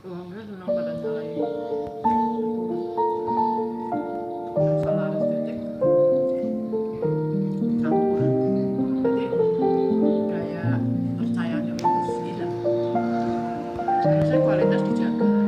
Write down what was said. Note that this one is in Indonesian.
uangnya senang pada nyalain salah estetik campuran jadi kayak percayanya bagus gila harusnya kualitas dijaga.